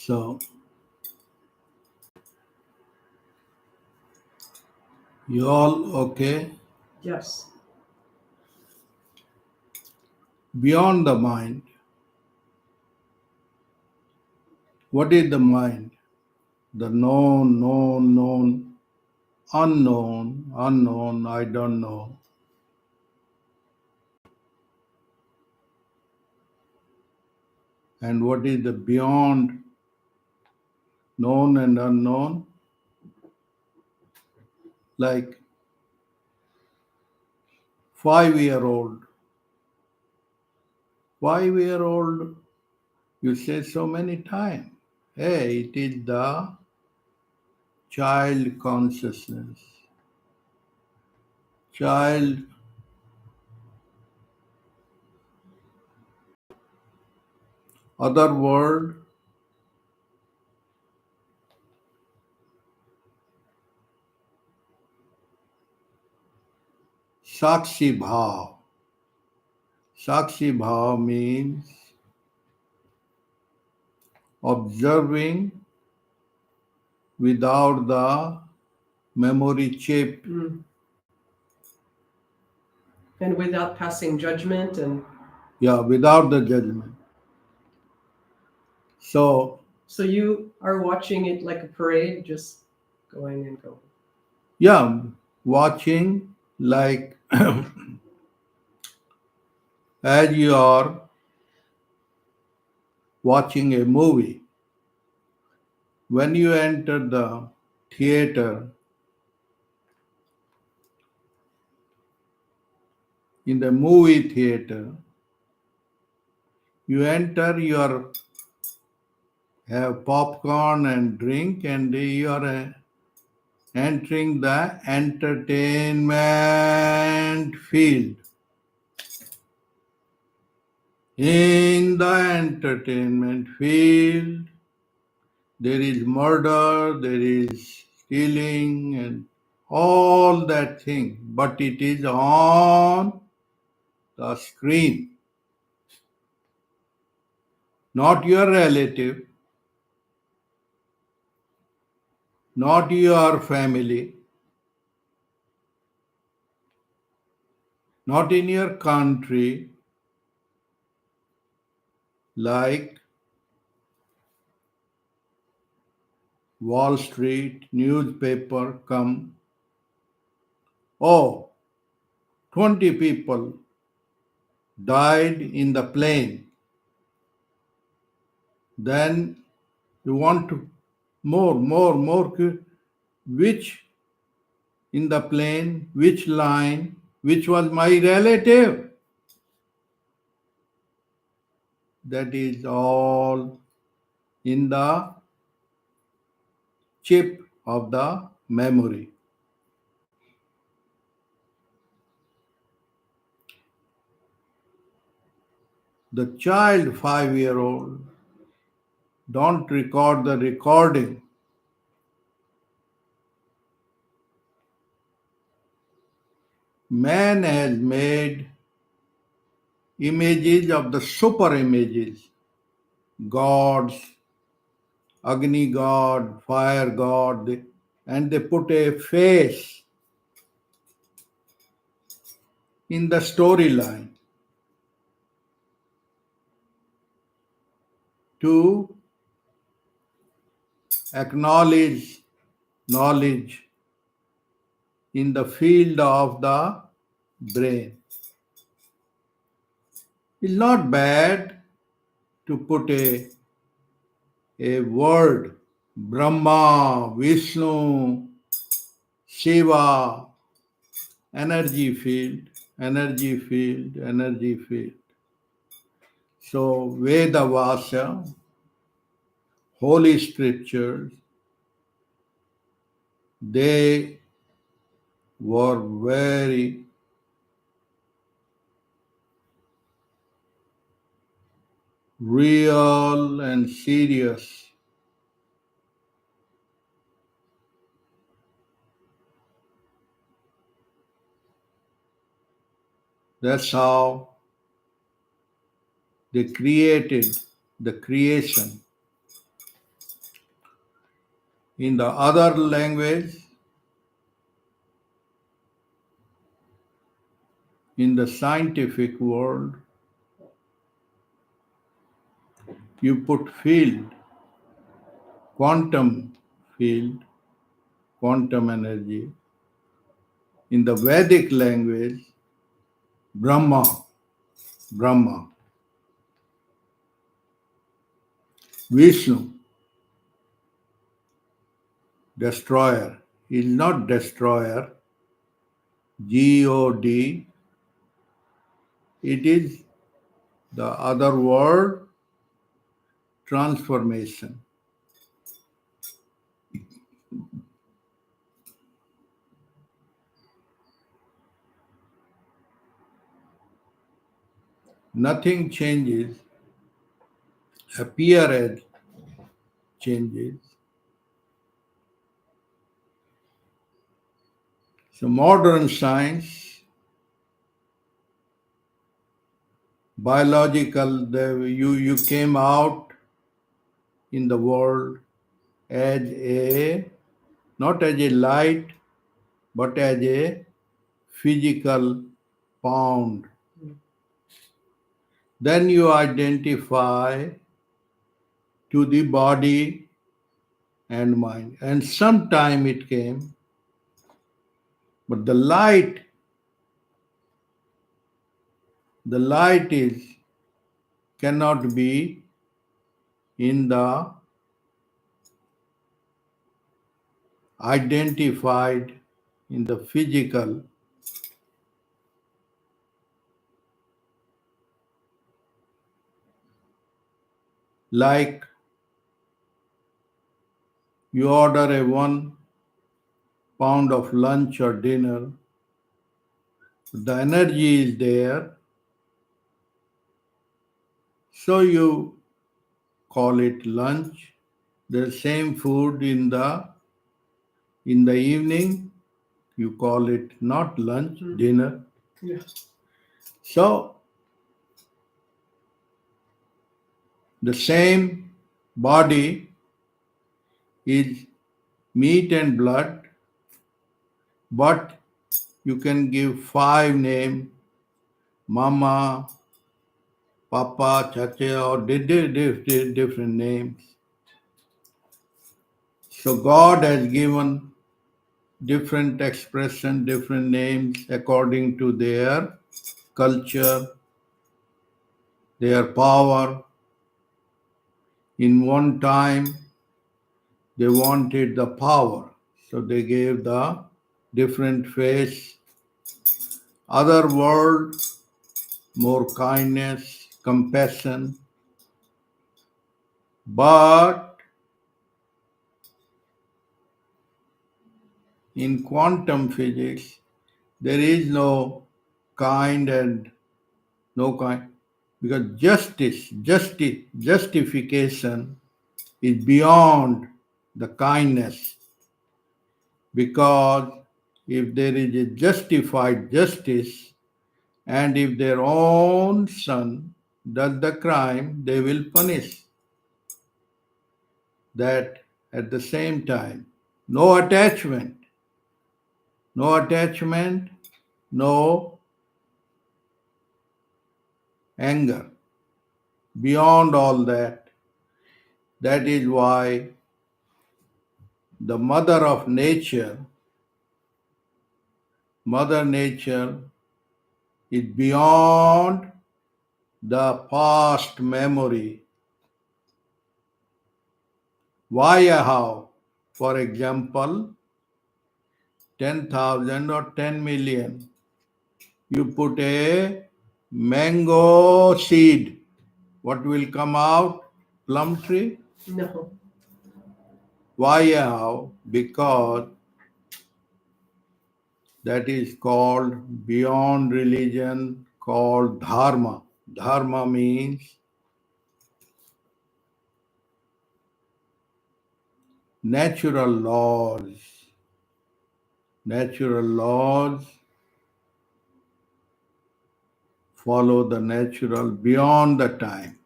So, you all okay? Yes. Beyond the mind. What is the mind? The known, unknown, I don't know. And what is the beyond known and unknown? Like 5-year-old. 5-year-old, you say so many times. Hey, it is the child consciousness. Child, other word, Sakshi Bhav. Sakshi Bhav means observing without the memory chip. And without passing judgment and Yeah, without the judgment. So you are watching it like a parade, just going and going. yeah, watching like as you are watching a movie. When you enter the theater, in the movie theater, you enter, you are have popcorn and drink, and you are entering the entertainment field. In the entertainment field, there is murder, there is stealing, and all that thing, but it is on the screen. Not your relative, not your family, not in your country, like Wall Street newspaper come, oh, 20 people died in the plane. Then you want to more. Which in the plane, which line, which was my relative? That is all in the chip of the memory. The child 5-year-old don't record the recording. Man has made images of the super images, gods, Agni god, fire god, and they put a face in the storyline to acknowledge knowledge in the field of the brain. It's not bad to put a word, Brahma, Vishnu, Shiva, energy field, energy field, energy field. So Veda Vasya, holy scriptures, they were very real and serious. That's how they created the creation. In the other language, in the scientific world, you put field, quantum field, quantum energy. In the Vedic language, Brahma, Brahma. Vishnu, destroyer. He is not destroyer, God. It is the other word, transformation. Nothing changes, appear as changes. So modern science, biological, you came out in the world as a, not as a light, but as a physical pound. Then you identify to the body and mind. And sometime it came, but the light is cannot be in the identified in the physical. Like you order a 1 pound of lunch or dinner, the energy is there, so you call it lunch. The same food in the evening, you call it not lunch, dinner. Yeah. So the same body is meat and blood, but you can give 5 names: mama, papa, chacha, or different names. So God has given different expression, different names according to their culture, their power. In one time, they wanted the power, so they gave the different face. Other world, more kindness, compassion. But in quantum physics, there is no kind and no kind, because justification is beyond the kindness. Because if there is a justified justice, and if their own son does the crime, they will punish that at the same time. No attachment, no attachment, no anger. Beyond all that, that is why the Mother Nature is beyond the past memory. Why or how? For example, 10,000 or 10 million. You put a mango seed. What will come out? Plum tree? No. Why or how? Because that is called beyond religion, called dharma. Dharma means natural laws. Natural laws follow the natural beyond the time.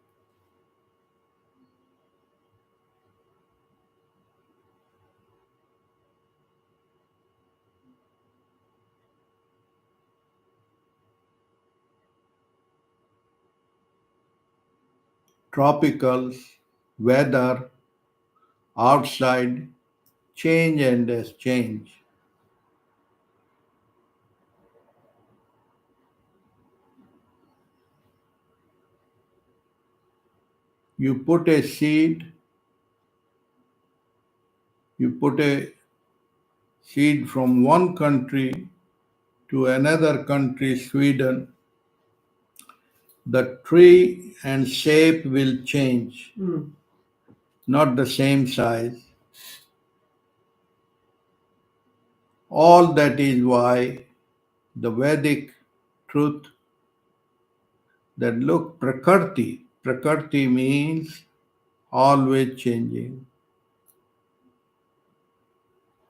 tropicals, weather, outside, change and exchange. You put a seed, you put a seed from one country to another country, Sweden, the tree and shape will change, not the same size. All that is why the Vedic truth that look Prakriti means always changing,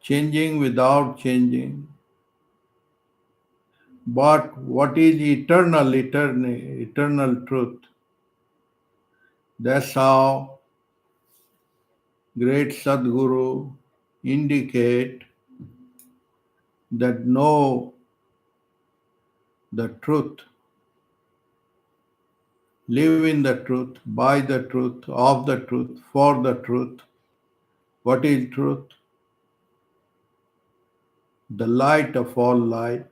changing without changing. But what is eternal truth? That's how great Sadguru indicate that know the truth, live in the truth, by the truth, of the truth, for the truth. What is truth? The light of all light,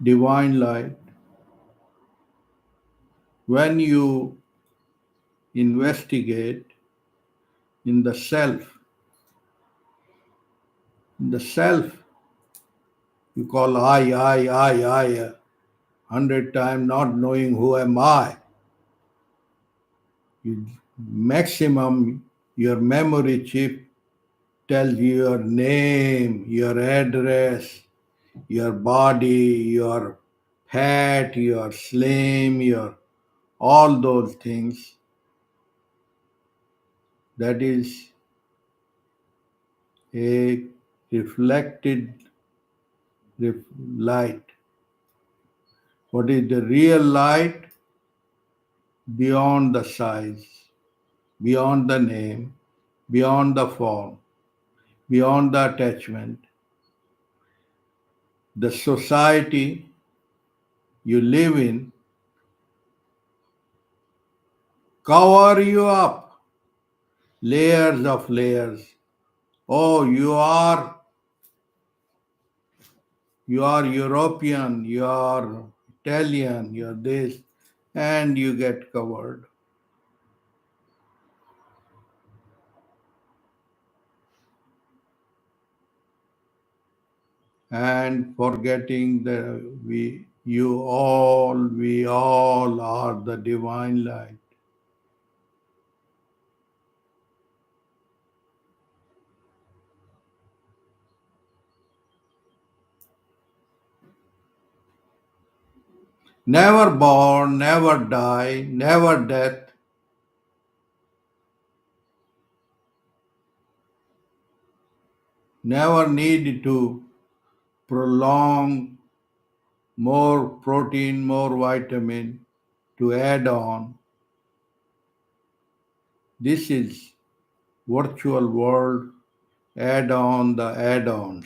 divine light. When you investigate in the self, you call I, 100 times, not knowing who am I. You, maximum, your memory chip tells you your name, your address, your body, your fat, your slim, your all those things. That is a reflected light. What is the real light? Beyond the size, beyond the name, beyond the form, beyond the attachment. The society you live in cover you up, layers of layers. Oh, you are European, you are Italian, you are this, and you get covered. And forgetting that we all are the divine light. Never born, never die, never death. Never need to prolong more protein, more vitamin to add on. This is virtual world, add on the add-ons.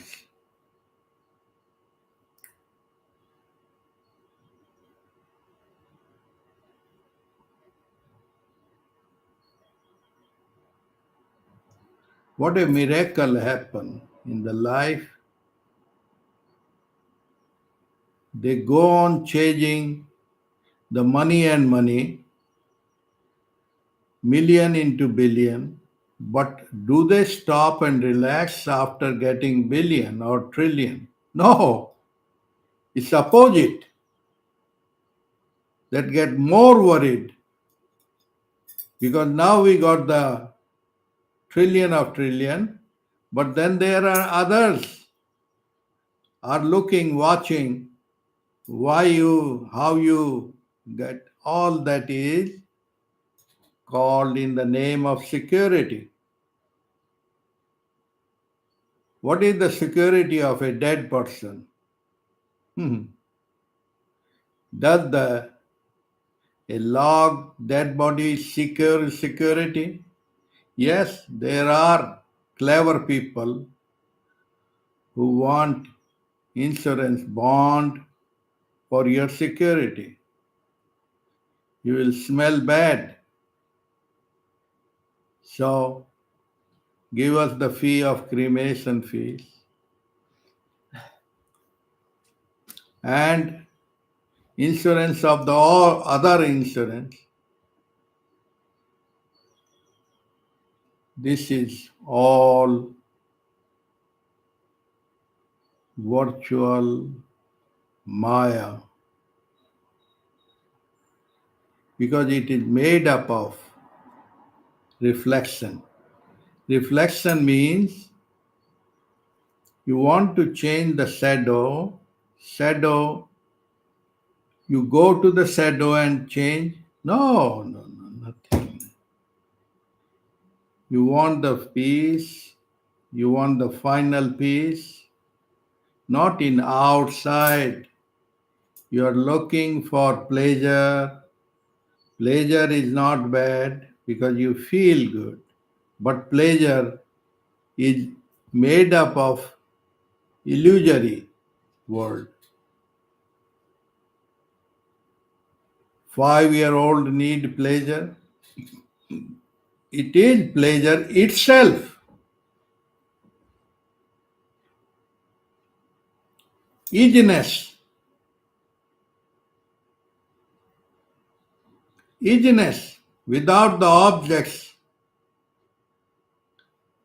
What a miracle happened in the life. They go on changing the money and money, million into billion, but do they stop and relax after getting billion or trillion? No, it's opposite. That get more worried because now we got the trillion of trillion, but then there are others are looking, watching how you get all that is called in the name of security. What is the security of a dead person? Does a log dead body secure security? Yes, there are clever people who want insurance bond for your security. You will smell bad. So give us the fee of cremation fees. And insurance of the all other insurance. This is all virtual Maya because it is made up of reflection. Reflection means you want to change the shadow. Shadow, you go to the shadow and change. No, no, no, nothing. You want the peace, you want the final peace, not in outside. You are looking for pleasure. Pleasure is not bad because you feel good. But pleasure is made up of illusory world. 5-year-old need pleasure. It is pleasure itself. Easiness. Easiness without the objects,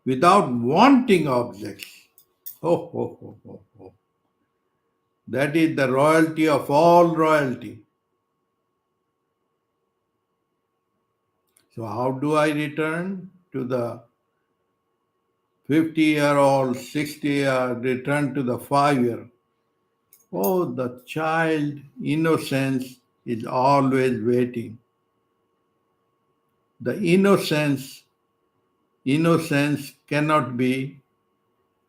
without wanting objects. Oh, oh, oh, oh, oh. That is the royalty of all royalty. So, how do I return to the 50-year-old, 60-year, return to the 5-year? Oh, the child innocence is always waiting. The innocence cannot be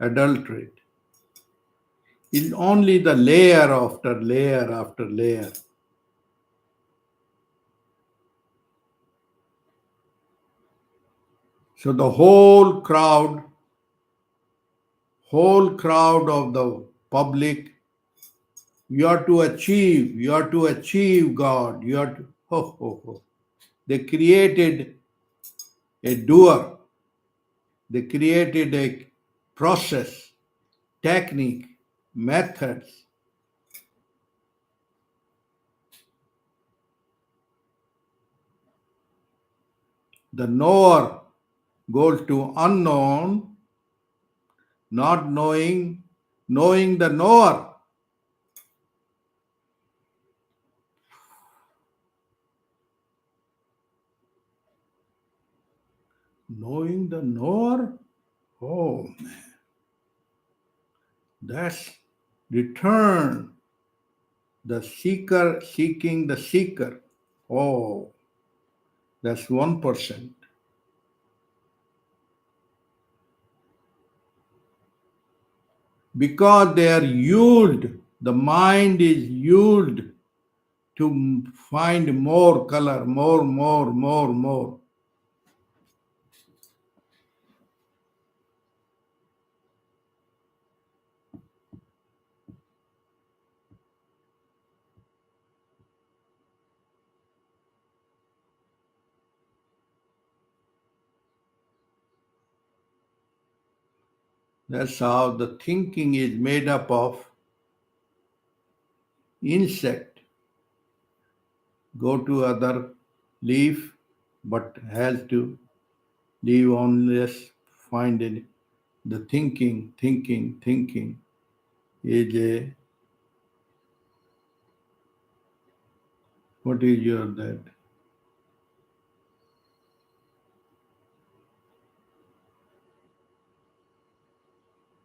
adulterated. It's only the layer after layer after layer. So the whole crowd of the public, you are to achieve God. You are to, oh, oh, oh. They created a doer. They created a process, technique, methods. The knower goes to unknown, not knowing the knower. Knowing the knower? Oh man, that's return. The seeker seeking the seeker. Oh, that's 1%. Because they are used, the mind is used to find more color, more. That's how the thinking is made up of insect. Go to other leaf, but has to leave unless find it. The thinking is a what is your that?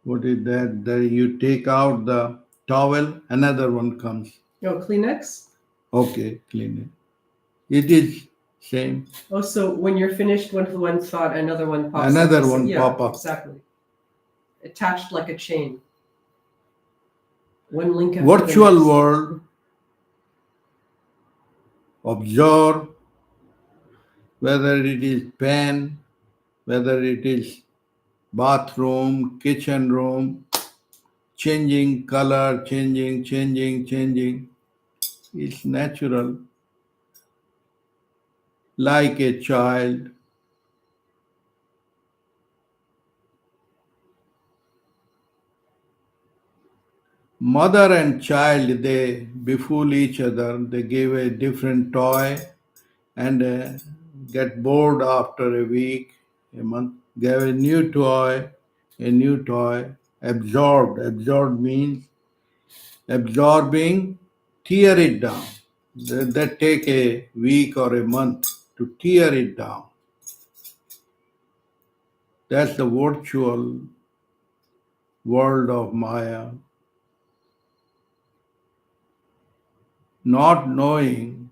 What is that? That you take out the towel, another one comes. No, Kleenex? Okay, clean it. It is same. Oh, so when you're finished with one thought, another one pops up. Another one Yeah, pop up. exactly. Attached like a chain. One link after the Virtual next. world. Observe whether it is pen, whether it is bathroom, kitchen room, changing color, changing. It's natural. like a child. Mother and child, they befool each other. They give a different toy and get bored after a week, a month. Give a new toy, absorbed. Absorbed means absorbing, tear it down. That take a week or a month to tear it down. That's the virtual world of Maya. Not knowing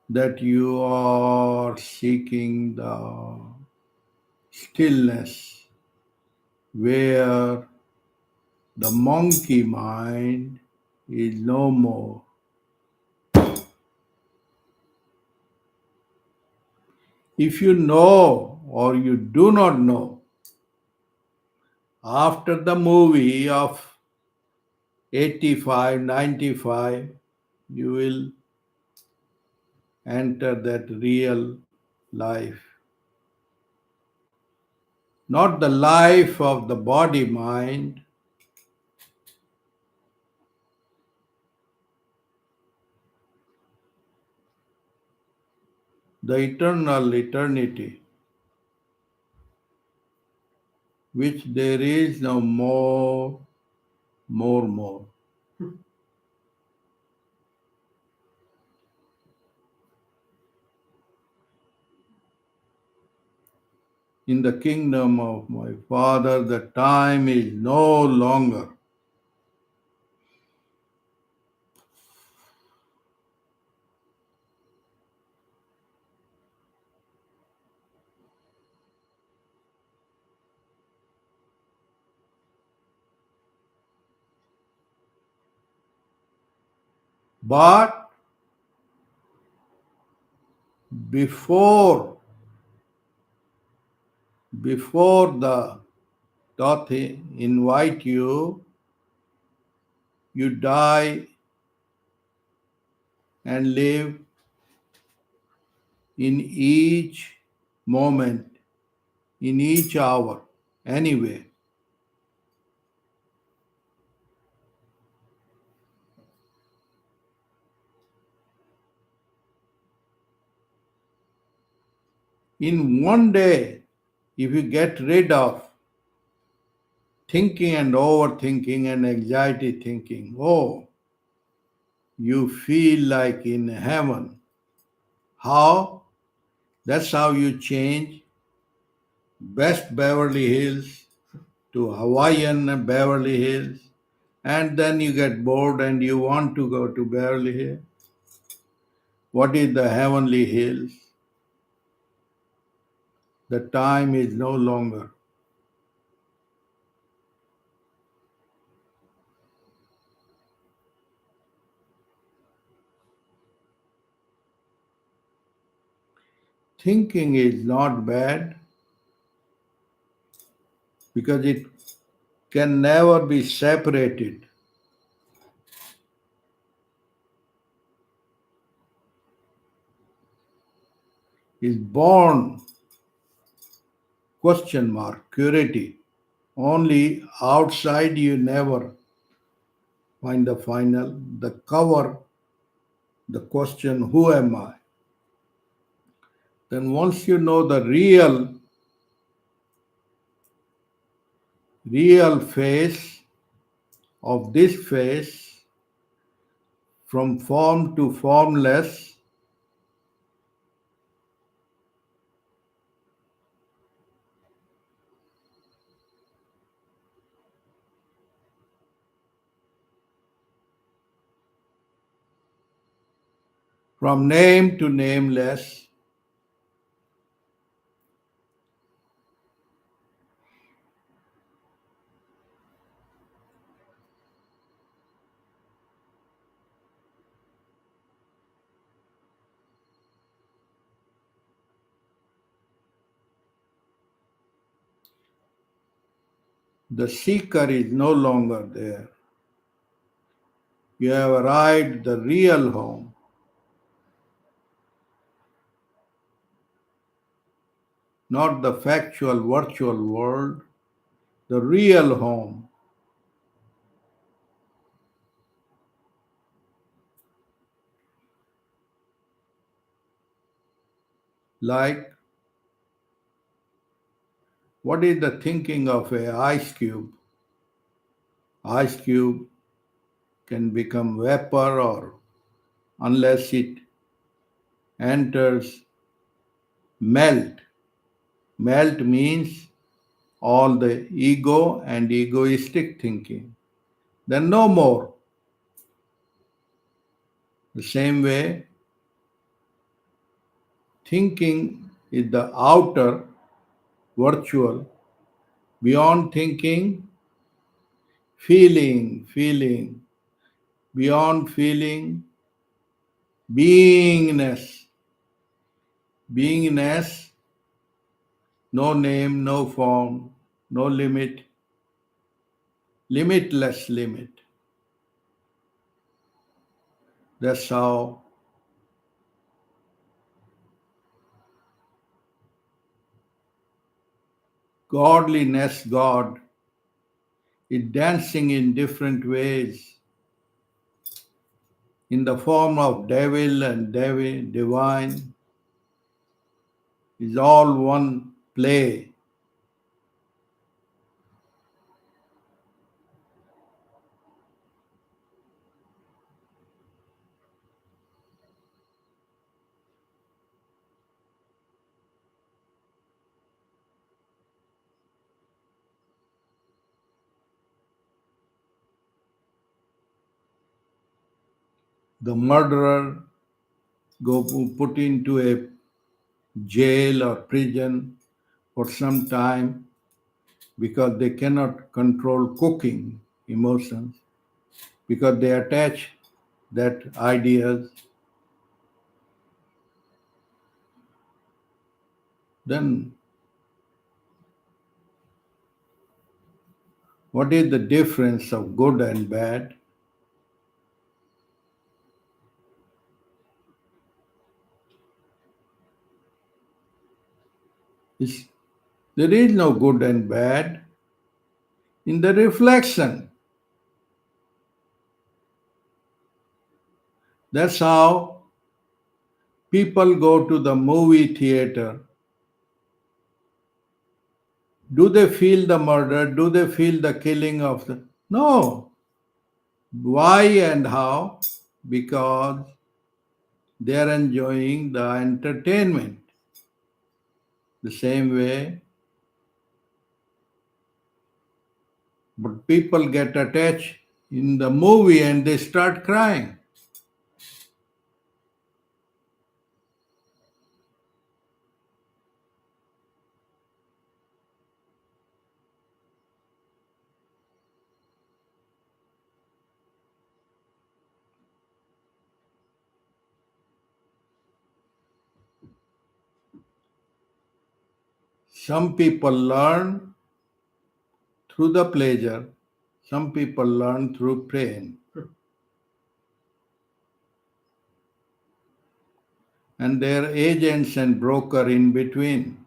that you are seeking the stillness where the monkey mind is no more. If you know or you do not know, after the movie of 85, 95, you will enter that real life. Not the life of the body mind, the eternal eternity, which there is no more. In the kingdom of my Father, the time is no longer. But before the doth invite you, you die and live in each moment, in each hour, anyway. In one day, if you get rid of thinking and overthinking and anxiety thinking, oh, you feel like in heaven. How? That's how you change West Beverly Hills to Hawaiian Beverly Hills, and then you get bored and you want to go to Beverly Hills. What is the heavenly hills? The time is no longer. Thinking is not bad because it can never be separated. Is born question mark purity. Only outside you never find the final, the cover, the question, who am I? Then once you know the real face of this face, from form to formless, from name to nameless, the seeker is no longer there. You have arrived the real home. not the factual virtual world, the real home. Like, what is the thinking of a ice cube? Ice cube can become vapor or unless it enters melt. Melt means all the ego and egoistic thinking. Then no more. The same way, thinking is the outer virtual. Beyond thinking, feeling. Beyond feeling, beingness. Beingness, no name, no form, no limit, limitless limit. That's how godliness, God, is dancing in different ways in the form of devil and divine, is all one play. The murderer go put into a jail or prison for some time because they cannot control cooking emotions, because they attach that ideas. Then what is the difference of good and bad? Is there is no good and bad in the reflection. That's how people go to the movie theater. Do they feel the murder? Do they feel the killing of the? No. Why and how? Because they are enjoying the entertainment. The same way, but people get attached in the movie and they start crying. Some people learn through the pleasure, some people learn through pain. And their agents and broker in between.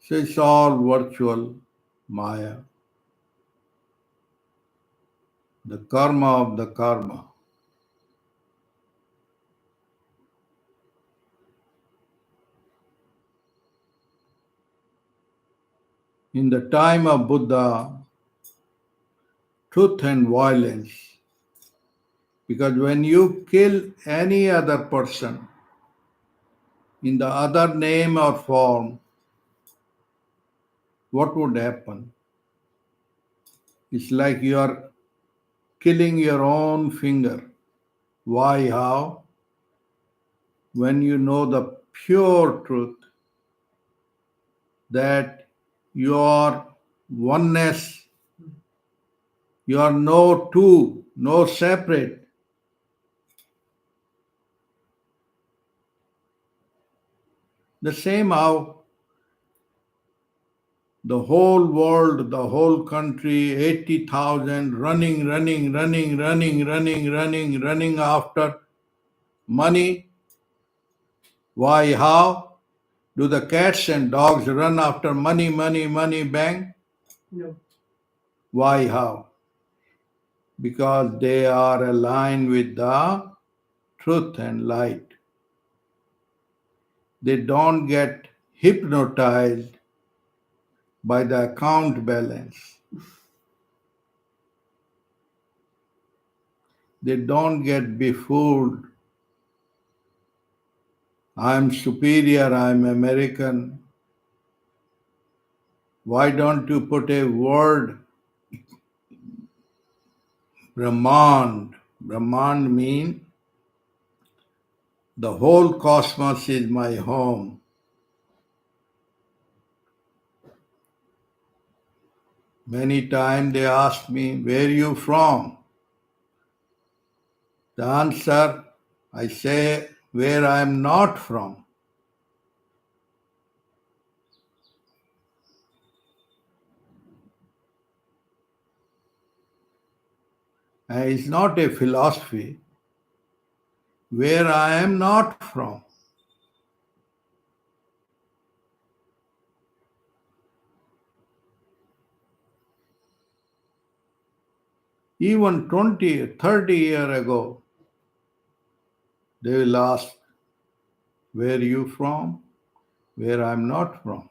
So it's all virtual Maya, the karma of the karma. In the time of Buddha, truth and violence, because when you kill any other person in the other name or form, what would happen? It's like you are killing your own finger. Why, how? When you know the pure truth that your oneness, you are no two, no separate. The same how The whole world, the whole country, 80,000 running after money. Why, how? Do the cats and dogs run after money, bang? No. Why, how? Because they are aligned with the truth and light. They don't get hypnotized by the account balance. They don't get befooled. I'm superior, I'm American. Why don't you put a word, Brahman? Brahman means the whole cosmos is my home. Many times they ask me, where you from? The answer, I say, where I am not from. And it's not a philosophy, where I am not from. Even 20, 30 years ago, they will ask, where you from? Where I am not from.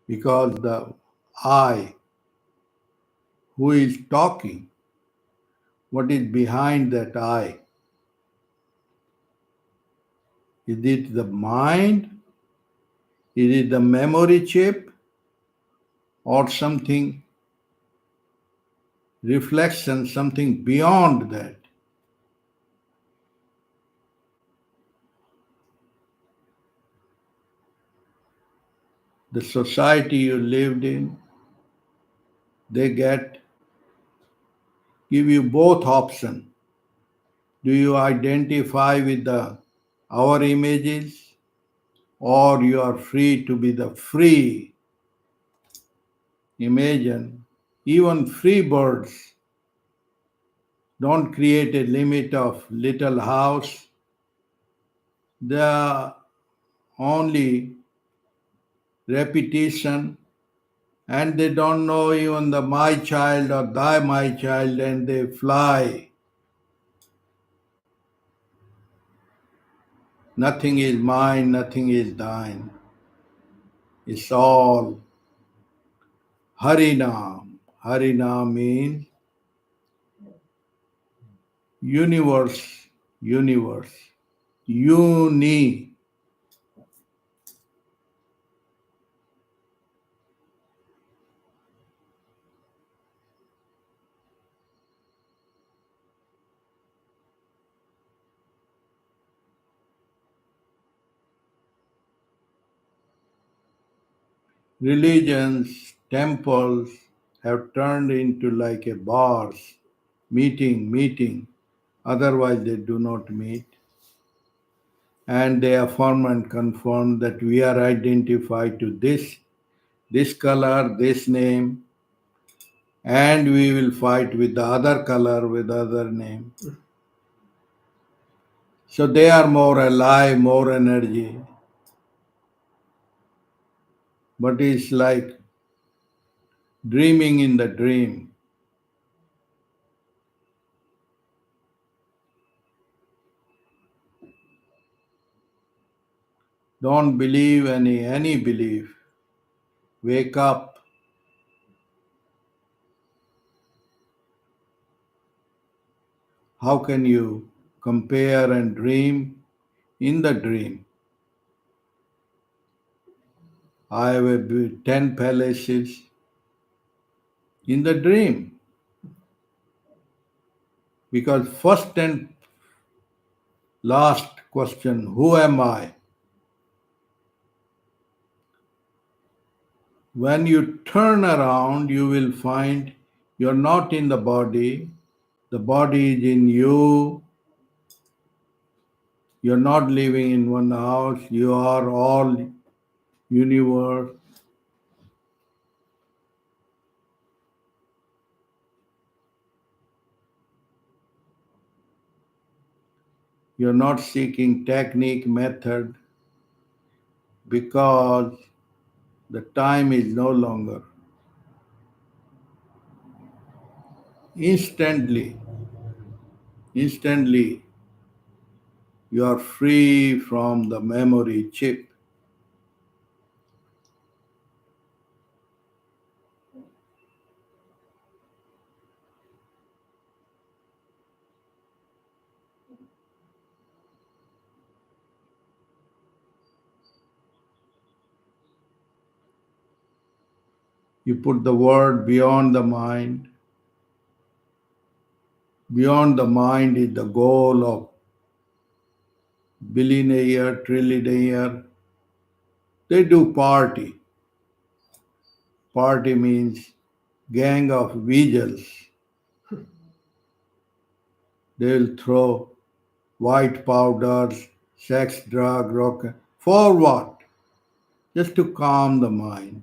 Because the I, who is talking, what is behind that I? Is it the mind? Is it the memory chip? Or something reflection, something beyond that? The society you lived in, they give you both options. Do you identify with our images, or you are free to be the free? Imagine, even free birds don't create a limit of little house. They are only repetition, and they don't know even the my child or thy my child, and they fly. Nothing is mine, nothing is thine. It's all Harinam. Harinam means universe, universe, uni. Religions, temples have turned into like a bars, meeting. Otherwise, they do not meet. And they affirm and confirm that we are identified to this color, this name, and we will fight with the other color, with other name. So they are more alive, more energy. But it's like dreaming in the dream. Don't believe any belief. Wake up. How can you compare and dream in the dream? I have 10 palaces in the dream. Because first and last question, who am I? When you turn around, you will find you're not in the body is in you. You're not living in one house, you are all universe. You're not seeking technique, method, because the time is no longer. Instantly, you are free from the memory chip. You put the word beyond the mind. Beyond the mind is the goal of billionaire, trillionaire. They do party. Party means gang of visuals. They'll throw white powders, sex, drug, rock. For what? Just to calm the mind.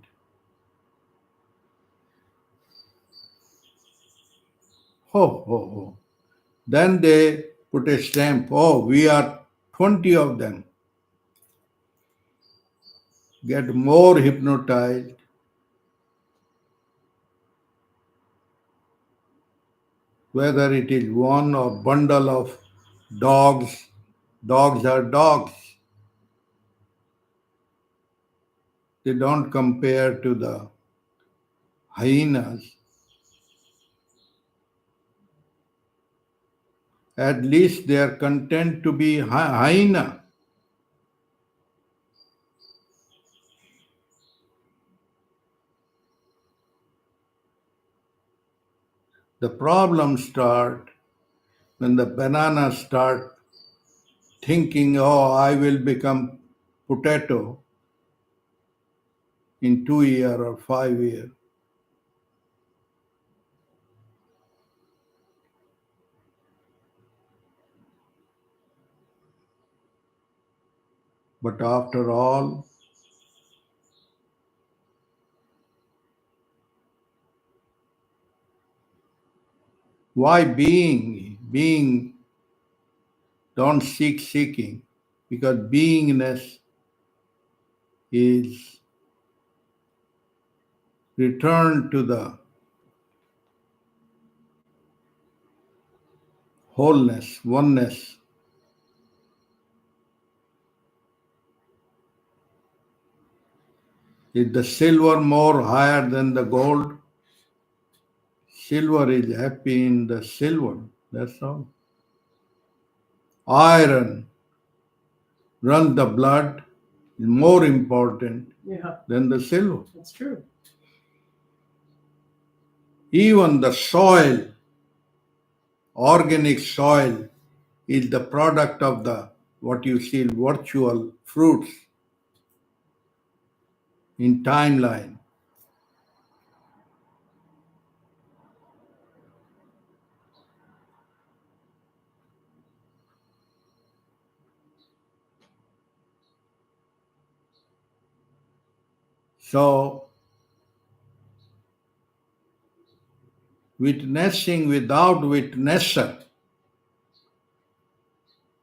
Ho, ho, ho. Then they put a stamp. Oh, we are 20 of them. Get more hypnotized. Whether it is one or bundle of dogs. Dogs are dogs. They don't compare to the hyenas. At least they are content to be hyena. The problems start when the bananas start thinking, oh, I will become potato in 2 years or 5 years. But after all, why being? Being, don't seek seeking, because beingness is return to the wholeness, oneness. Is the silver more higher than the gold? Silver is happy in the silver, that's all. Iron runs the blood is more important Yeah, than the silver. that's true. Even the soil, organic soil, is the product of the what you see virtual fruits in timeline. So witnessing without witnesser,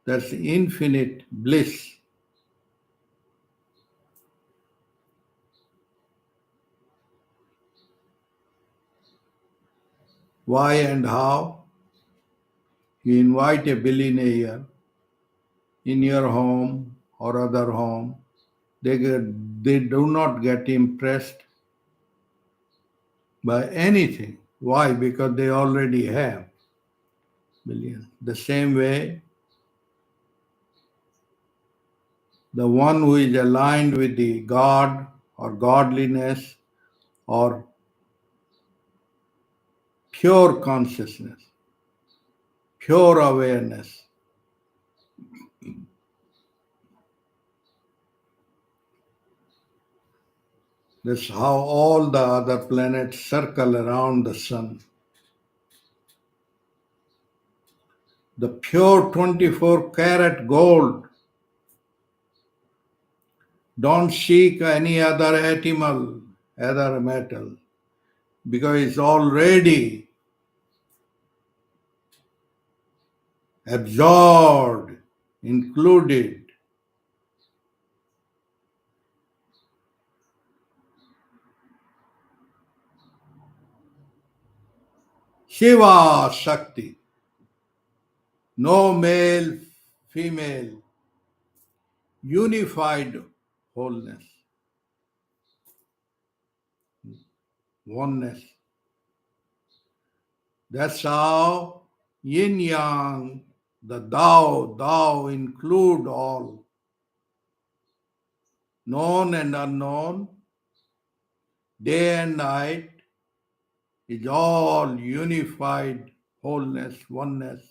that's infinite bliss. Why and how? You invite a billionaire in your home or other home. They do not get impressed by anything. Why? Because they already have billions. The same way, the one who is aligned with the God or godliness or pure consciousness, pure awareness, That's how all the other planets circle around the sun. The pure 24 karat gold. Don't seek any other animal, other metal, because it's already absorbed, included. Shiva Shakti. No male, female, unified wholeness, oneness. That's how yin yang, the Tao include all, known and unknown, day and night is all unified wholeness, oneness.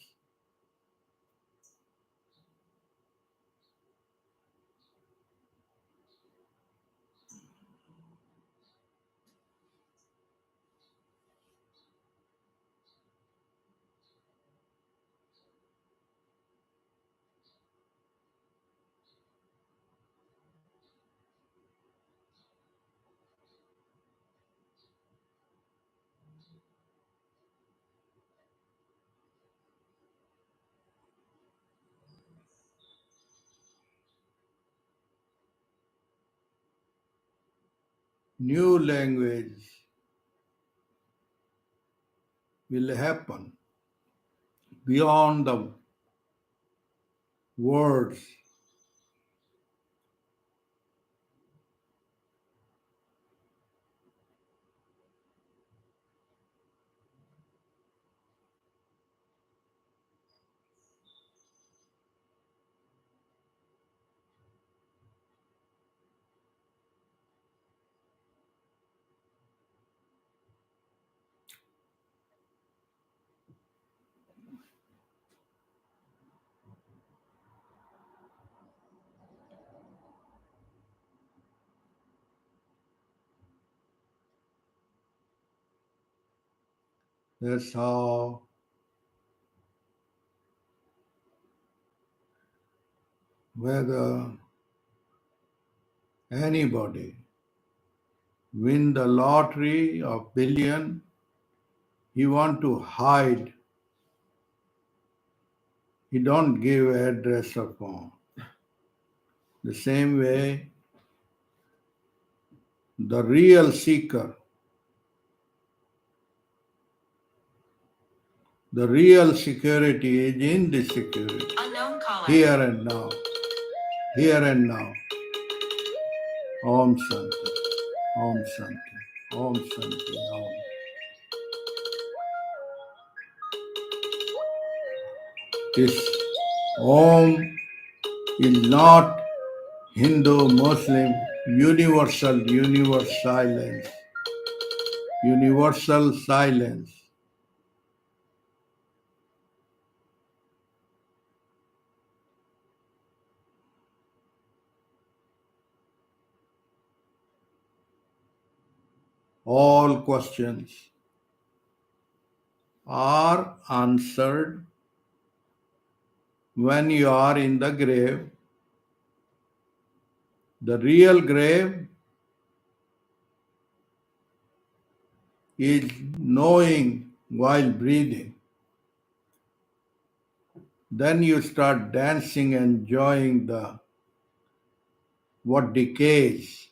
New language will happen beyond the words. That's how whether anybody win the lottery of billion, he want to hide. He don't give address or phone. The same way, the real seeker, the real security is in the security. Unknown caller. Here and now. Here and now. Om Shanti. Om Shanti. Om Shanti. Om. This Om is not Hindu, Muslim, universal silence. Universal silence. All questions are answered when you are in the grave. The real grave is knowing while breathing. Then you start dancing, enjoying the what decays,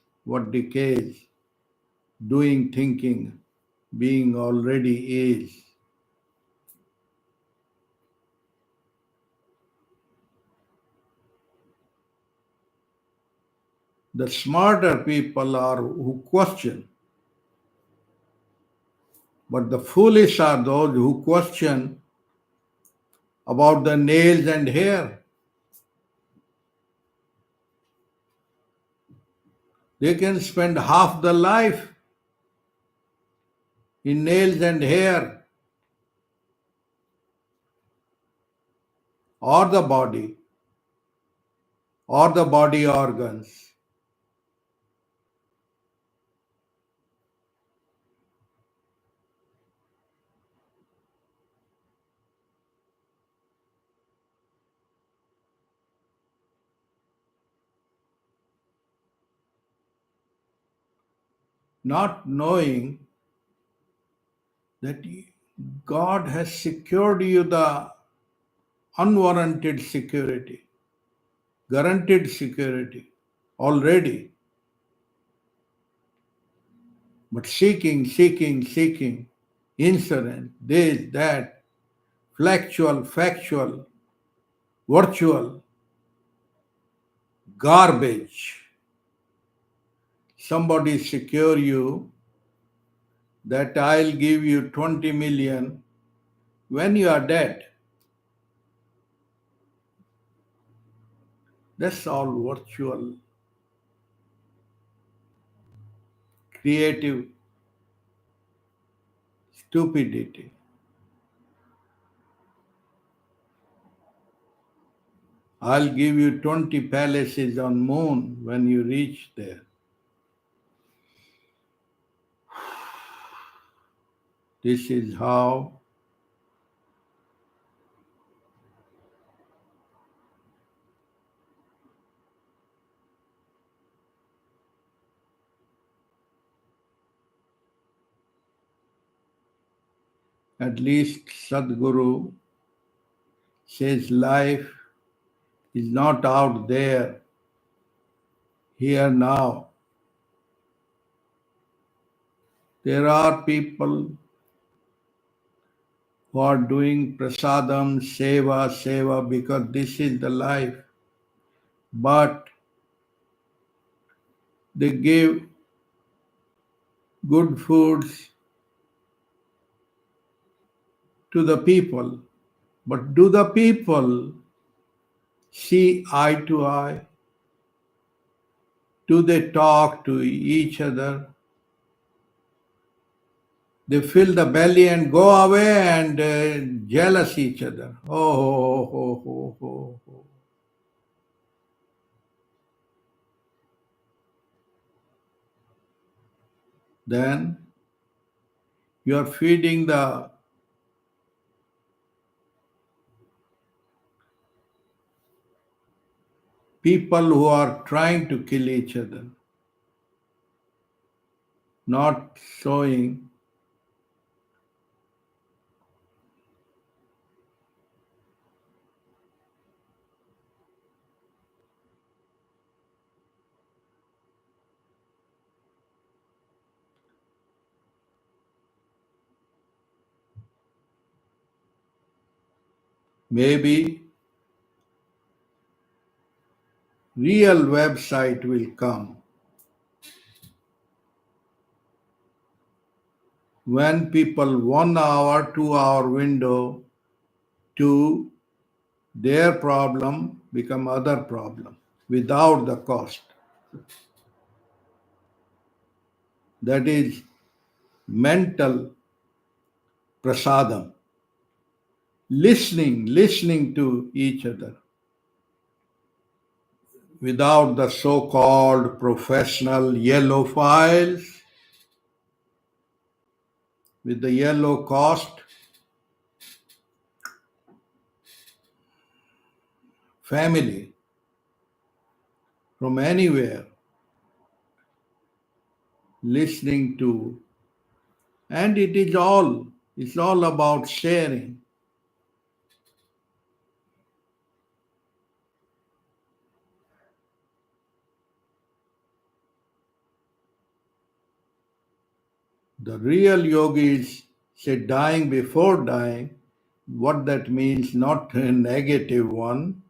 doing, thinking, being already is. The smarter people are who question, but the foolish are those who question about the nails and hair. They can spend half the life in nails and hair or the body organs. not knowing that God has secured you the unwarranted security, guaranteed security already. But seeking, insurance, this, that, factual, virtual, garbage. Somebody secure you that I'll give you 20 million when you are dead. That's all virtual, creative stupidity. I'll give you 20 palaces on moon when you reach there. This is how at least Sadhguru says life is not out there, here now. There are people who are doing prasadam, seva, because this is the life. But they give good foods to the people. But do the people see eye to eye? Do they talk to each other? They fill the belly and go away and jealous each other. Oh. Then you are feeding the people who are trying to kill each other, not showing maybe real website will come when people 1 hour, 2 hour window to their problem become other problem without the cost. That is mental prasadam. Listening to each other without the so-called professional yellow files with the yellow cost. Family from anywhere listening to, and it's all about sharing. The real yogis say dying before dying. What that means, not a negative one,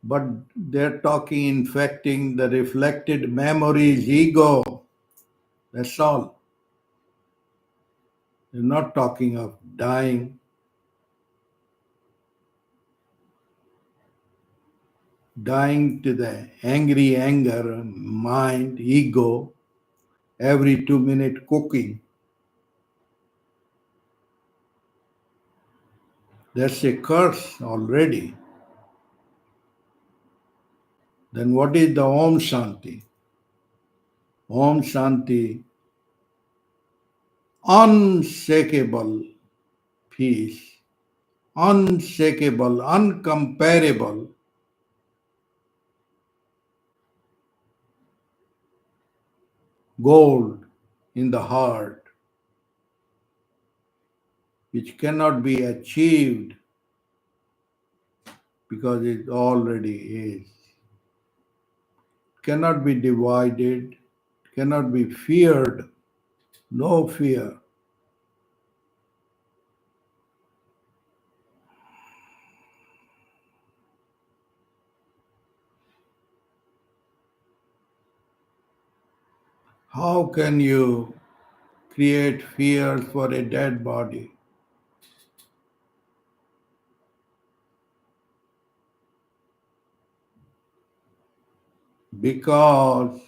but they're talking infecting the reflected memories, ego. That's all. They're not talking of dying. Dying to the angry anger, mind, ego, every 2 minute cooking. That's a curse already. Then what is the Om Shanti? Om Shanti, unshakable peace, unshakable, uncomparable. gold in the heart, which cannot be achieved because it already is. Cannot be divided, cannot be feared, no fear. How can you create fear for a dead body? Because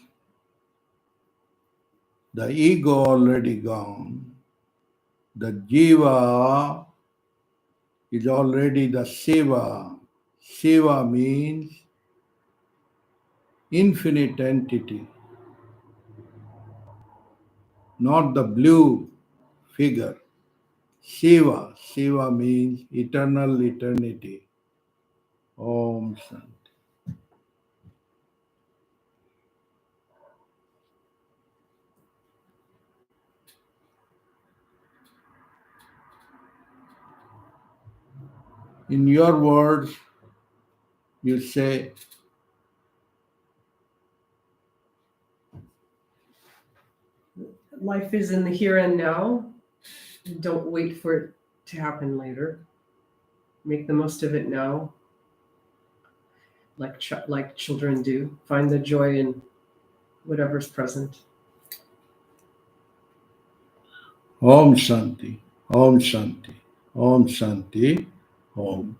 the ego already gone, the jiva is already the Shiva. Shiva means infinite entity, not the blue figure. Shiva. Shiva means eternal eternity. Om Shanti. In your words, you say, Life is in the here and now. Don't wait for it to happen later. Make the most of it now, like children do. Find the joy in whatever's present. Om Shanti, Om Shanti, Om Shanti, Om.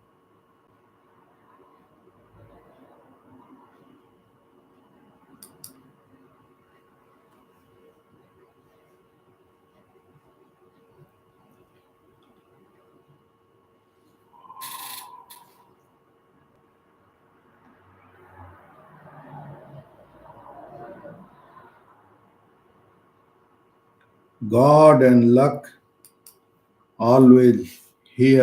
God and luck always here.